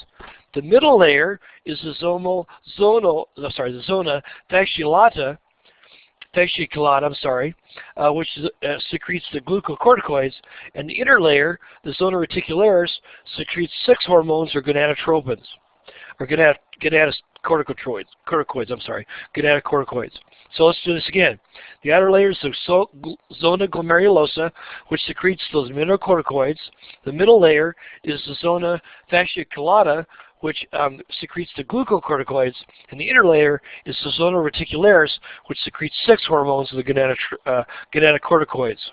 The middle layer is the zona fasciculata, which secretes the glucocorticoids, and the inner layer, the zona reticularis, secretes 6 hormones or gonadotropins, or gonadotropins. So let's do this again. The outer layer is the zona glomerulosa, which secretes those mineralocorticoids. The middle layer is the zona fasciculata, which secretes the glucocorticoids, and the inner layer is the zona reticularis, which secretes 6 hormones of the gonadotropins.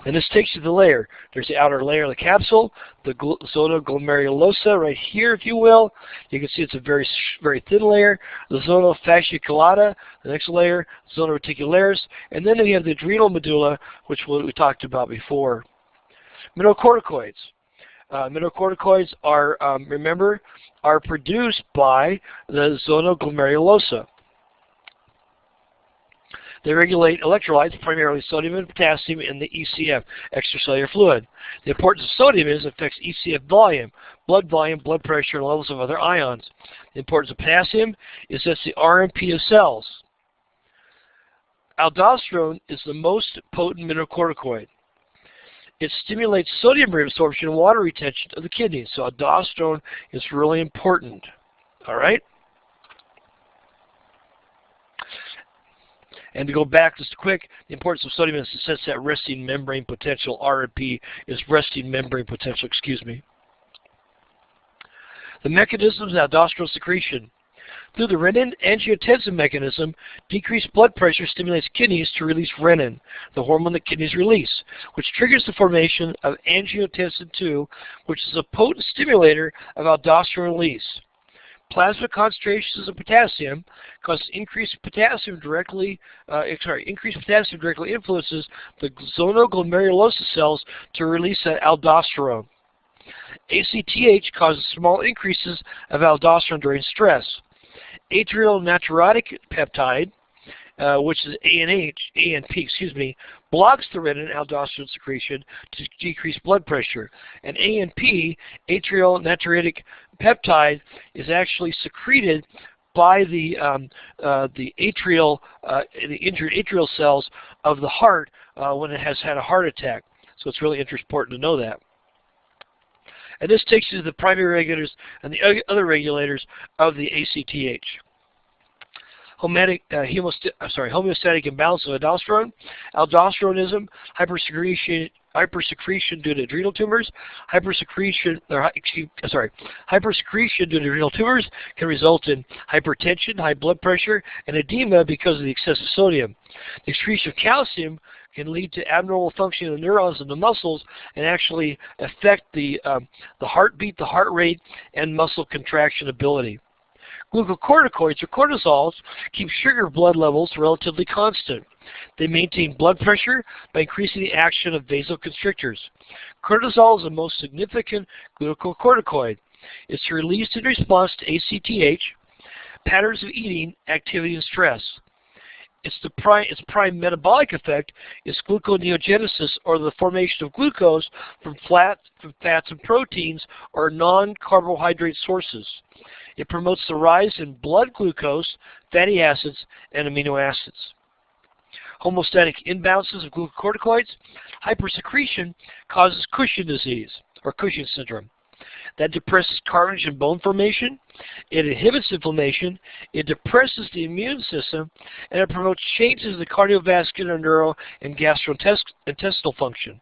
And this takes you to the layer. There's the outer layer of the capsule, the zona glomerulosa right here, if you will. You can see it's a very, very thin layer. The zona fasciculata, the next layer, zona reticularis, and then we have the adrenal medulla, which we talked about before. Mineralocorticoids. Mineralocorticoids are, remember, are produced by the zona glomerulosa. They regulate electrolytes, primarily sodium and potassium, in the ECF, extracellular fluid. The importance of sodium is it affects ECF volume, blood pressure, and levels of other ions. The importance of potassium is that it's the RMP of cells. Aldosterone is the most potent mineralocorticoid. It stimulates sodium reabsorption and water retention of the kidneys. So aldosterone is really important. All right? And to go back just quick, the importance of sodium is to sense that resting membrane potential. RMP is resting membrane potential, excuse me. The mechanisms of aldosterone secretion. Through the renin-angiotensin mechanism, decreased blood pressure stimulates kidneys to release renin, the hormone that kidneys release, which triggers the formation of angiotensin II, which is a potent stimulator of aldosterone release. Plasma concentrations of potassium cause increased potassium directly influences the zona glomerulosa cells to release that aldosterone. ACTH causes small increases of aldosterone during stress. Atrial natriuretic peptide, which is ANP, blocks the renin-aldosterone secretion to decrease blood pressure. And ANP, atrial natriuretic peptide, is actually secreted by the injured atrial cells of the heart when it has had a heart attack. So it's really important to know that. And this takes you to the primary regulators and the other regulators of the ACTH. Homeostatic imbalance of aldosterone, aldosteronism, hypersecretion due to adrenal tumors. Hypersecretion due to adrenal tumors can result in hypertension, high blood pressure, and edema because of the excessive sodium. The excretion of calcium can lead to abnormal functioning of the neurons in the muscles and actually affect the heartbeat, the heart rate, and muscle contraction ability. Glucocorticoids or cortisols keep sugar blood levels relatively constant. They maintain blood pressure by increasing the action of vasoconstrictors. Cortisol is the most significant glucocorticoid. It's released in response to ACTH, patterns of eating, activity, and stress. Its prime metabolic effect is gluconeogenesis, or the formation of glucose from fats and proteins or non-carbohydrate sources. It promotes the rise in blood glucose, fatty acids, and amino acids. Homeostatic imbalances of glucocorticoids. Hypersecretion causes Cushing disease, or Cushing syndrome. That depresses cartilage and bone formation. It inhibits inflammation. It depresses the immune system, and it promotes changes in the cardiovascular, neuro, and gastrointestinal function.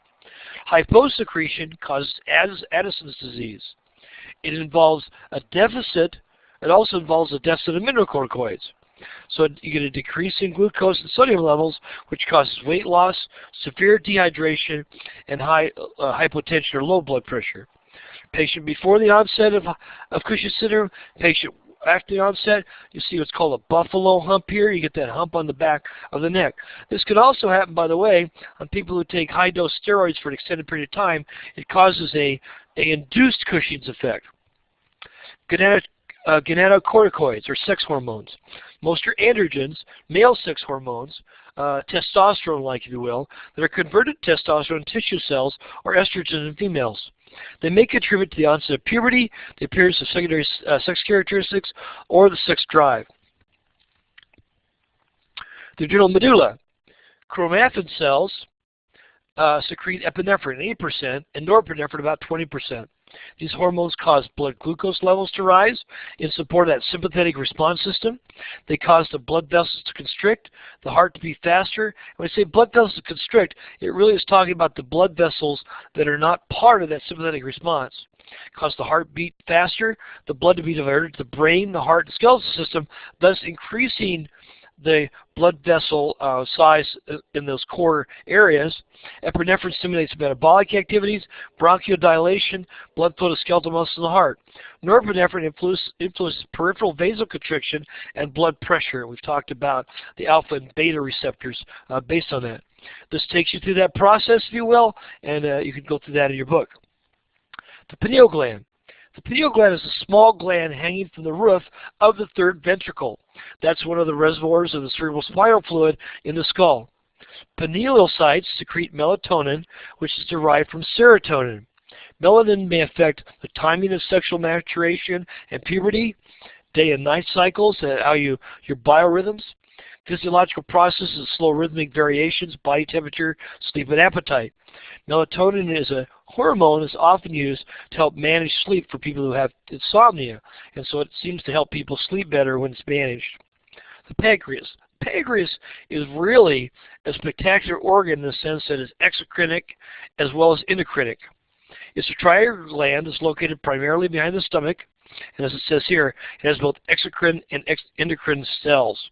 Hyposecretion causes Addison's disease. It involves a deficit. It also involves a deficit of mineralocorticoids. So you get a decrease in glucose and sodium levels, which causes weight loss, severe dehydration, and high hypotension or low blood pressure. Patient before the onset of Cushing syndrome, patient after the onset, you see what's called a buffalo hump here. You get that hump on the back of the neck. This can also happen, by the way, on people who take high-dose steroids for an extended period of time. It causes a induced Cushing's effect. Gonadotropins, or sex hormones. Most are androgens, male sex hormones, testosterone-like, if you will, that are converted to testosterone tissue cells or estrogen in females. They may contribute to the onset of puberty, the appearance of secondary sex characteristics, or the sex drive. The adrenal medulla. Chromatin cells secrete epinephrine 8% and norepinephrine about 20%. These hormones cause blood glucose levels to rise in support of that sympathetic response system. They cause the blood vessels to constrict, the heart to beat faster. When I say blood vessels to constrict, it really is talking about the blood vessels that are not part of that sympathetic response. Cause the heart beat faster, the blood to be diverted to the brain, the heart, and skeletal system, thus increasing the blood vessel size in those core areas. Epinephrine stimulates metabolic activities, bronchodilation, blood flow to skeletal muscles in the heart. Norepinephrine influences peripheral vasoconstriction and blood pressure. We've talked about the alpha and beta receptors based on that. This takes you through that process, if you will, and you can go through that in your book. The pineal gland. The pineal gland is a small gland hanging from the roof of the third ventricle. That's one of the reservoirs of the cerebrospinal fluid in the skull. Pineal cytes secrete melatonin, which is derived from serotonin. Melanin may affect the timing of sexual maturation and puberty, day and night cycles, your biorhythms, physiological processes, slow rhythmic variations, body temperature, sleep, and appetite. Melatonin is a hormone that's often used to help manage sleep for people who have insomnia, and so it seems to help people sleep better when it's managed. The pancreas. Pancreas is really a spectacular organ in the sense that it's exocrinic as well as endocrinic. It's a triangular gland that's located primarily behind the stomach, and as it says here, it has both exocrine and endocrine cells.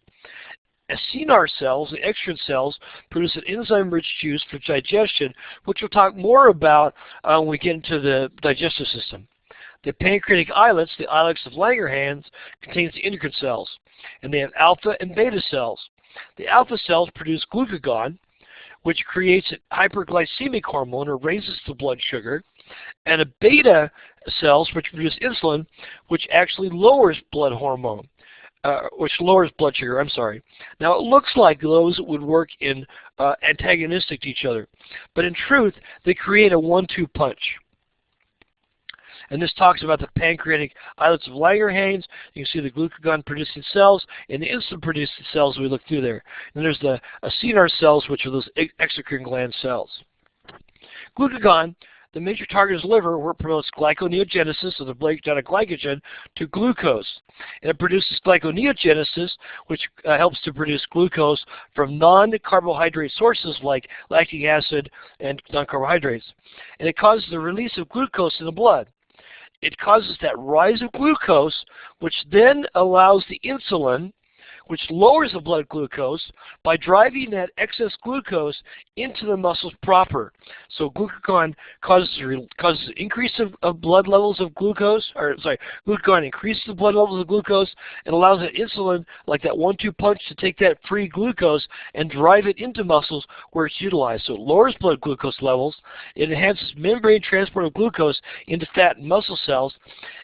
Acinar cells, the exocrine cells, produce an enzyme-rich juice for digestion, which we'll talk more about when we get into the digestive system. The pancreatic islets, the islets of Langerhans, contains the endocrine cells, and they have alpha and beta cells. The alpha cells produce glucagon, which creates a hyperglycemic hormone or raises the blood sugar, and a beta cells, which produce insulin, which actually lowers blood hormone. Which lowers blood sugar, I'm sorry. Now it looks like those would work in antagonistic to each other, but in truth they create a 1-2 punch. And this talks about the pancreatic islets of Langerhans. You can see the glucagon producing cells and the insulin producing cells we look through there. And there's the acinar cells, which are those exocrine gland cells. Glucagon, the major target is liver, where it promotes glyconeogenesis of the breakdown of glycogen to glucose. And it produces glyconeogenesis, which helps to produce glucose from non-carbohydrate sources like lactic acid and non-carbohydrates. And it causes the release of glucose in the blood. It causes that rise of glucose, which then allows the insulin, which lowers the blood glucose by driving that excess glucose into the muscles proper. So glucagon causes increase of blood levels of glucose, glucagon increases the blood levels of glucose and allows that insulin, like that 1-2 punch, to take that free glucose and drive it into muscles where it's utilized. So it lowers blood glucose levels, it enhances membrane transport of glucose into fat and muscle cells,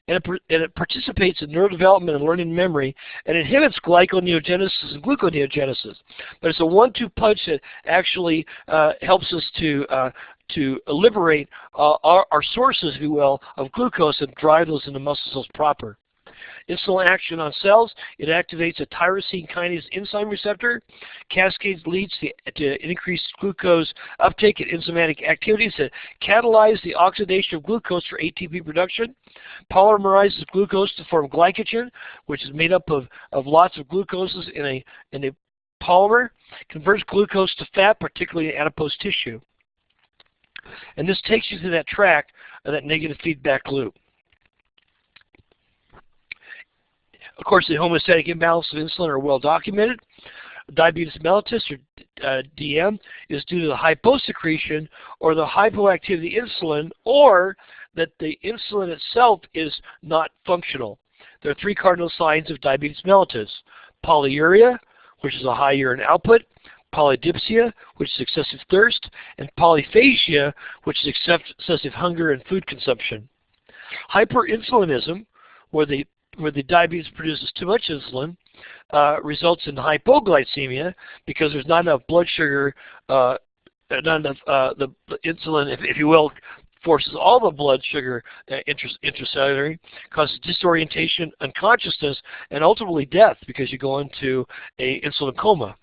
and it participates in neurodevelopment and learning and memory, and inhibits glyconeogenesis and gluconeogenesis. But it's a 1-2 punch that actually helps us to liberate our sources, if you will, of glucose and drive those into muscle cells proper. Insulin action on cells, it activates a tyrosine kinase enzyme receptor, cascades leads to increased glucose uptake and enzymatic activities that catalyze the oxidation of glucose for ATP production, polymerizes glucose to form glycogen, which is made up of lots of glucoses in a polymer, converts glucose to fat, particularly in adipose tissue. And this takes you through that track of that negative feedback loop. Of course, the homeostatic imbalance of insulin are well documented. Diabetes mellitus, or DM, is due to the hyposecretion or the hypoactivity of insulin, or that the insulin itself is not functional. There are 3 cardinal signs of diabetes mellitus: polyuria, which is a high urine output; polydipsia, which is excessive thirst; and polyphagia, which is excessive hunger and food consumption. Hyperinsulinism, where the diabetes produces too much insulin, results in hypoglycemia because there's not enough blood sugar, not enough the insulin, if you will, forces all the blood sugar intracellularly, causes disorientation, unconsciousness, and ultimately death because you go into a insulin coma.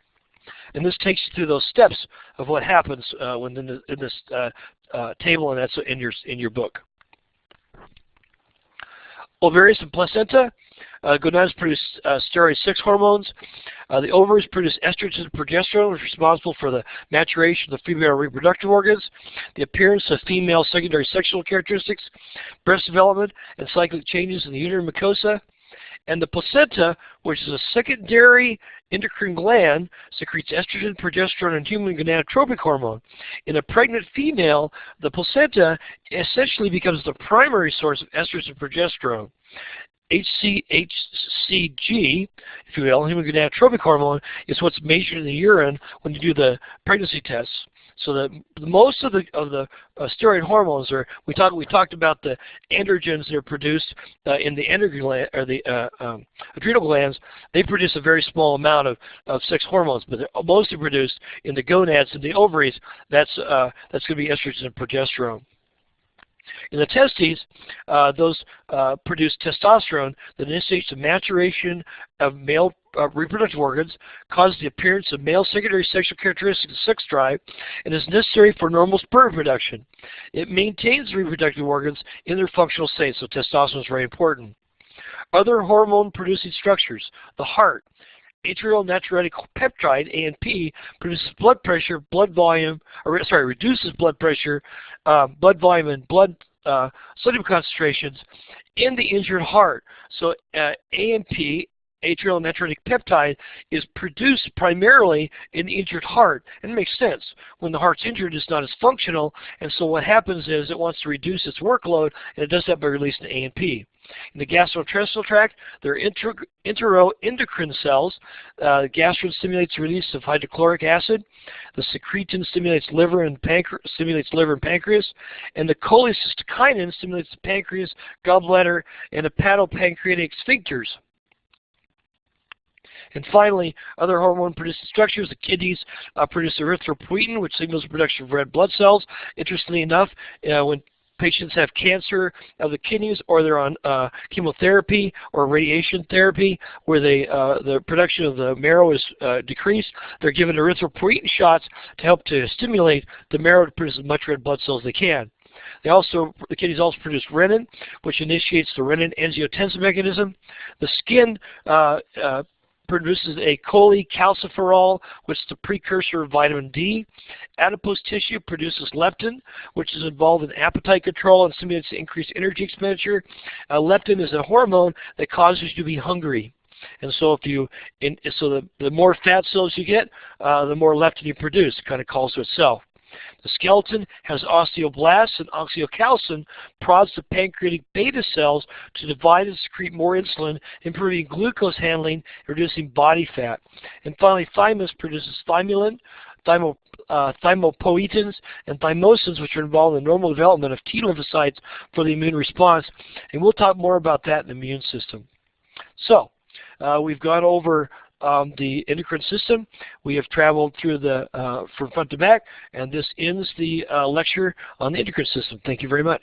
And this takes you through those steps of what happens when in this table, and that's in your book. Ovaries and placenta. Gonads produce steroid 6 hormones. The ovaries produce estrogen and progesterone, which is responsible for the maturation of the female reproductive organs, the appearance of female secondary sexual characteristics, breast development, and cyclic changes in the uterine mucosa. And the placenta, which is a secondary endocrine gland, secretes estrogen, progesterone, and human gonadotropic hormone. In a pregnant female, the placenta essentially becomes the primary source of estrogen and progesterone. HCG, if you will, human gonadotropic hormone, is what's measured in the urine when you do the pregnancy tests. So that most of the steroid hormones are, we talked about the androgens that are produced in the endocrine gland, or the adrenal glands. They produce a very small amount of sex hormones, but they're mostly produced in the gonads and the ovaries. That's going to be estrogen and progesterone. In the testes, those produce testosterone that initiates the maturation of male reproductive organs, causes the appearance of male secondary sexual characteristics and sex drive, and is necessary for normal sperm production. It maintains the reproductive organs in their functional state, so testosterone is very important. Other hormone-producing structures: the heart. Atrial natriuretic peptide, ANP, produces blood pressure, reduces blood pressure, blood volume, and blood sodium concentrations in the injured heart. So ANP, atrial natriuretic peptide, is produced primarily in the injured heart. And it makes sense. When the heart's injured, it's not as functional, and so what happens is it wants to reduce its workload, and it does that by releasing ANP. In the gastrointestinal tract, there are enteroendocrine cells. Gastrin stimulates the release of hydrochloric acid. The secretin stimulates liver and pancreas. And the cholecystokinin stimulates the pancreas, gallbladder, and hepatopancreatic sphincters. And finally, other hormone-producing structures: the kidneys produce erythropoietin, which signals the production of red blood cells. Interestingly enough, when patients have cancer of the kidneys, or they're on chemotherapy or radiation therapy, where the production of the marrow is decreased, they're given erythropoietin shots to help to stimulate the marrow to produce as much red blood cells as they can. The kidneys also produce renin, which initiates the renin-angiotensin mechanism. The skin produces a cholecalciferol, which is the precursor of vitamin D. Adipose tissue produces leptin, which is involved in appetite control and stimulates increased energy expenditure. Leptin is a hormone that causes you to be hungry. And so the more fat cells you get, the more leptin you produce. It kind of calls to itself. The skeleton has osteoblasts, and oxyocalcin prods the pancreatic beta cells to divide and secrete more insulin, improving glucose handling, reducing body fat. And finally, thymus produces thymulin, thymopoietins, and thymosins, which are involved in the normal development of T lymphocytes for the immune response. And we'll talk more about that in the immune system. So, we've gone over the endocrine system. We have traveled through from front to back, and this ends the lecture on the endocrine system. Thank you very much.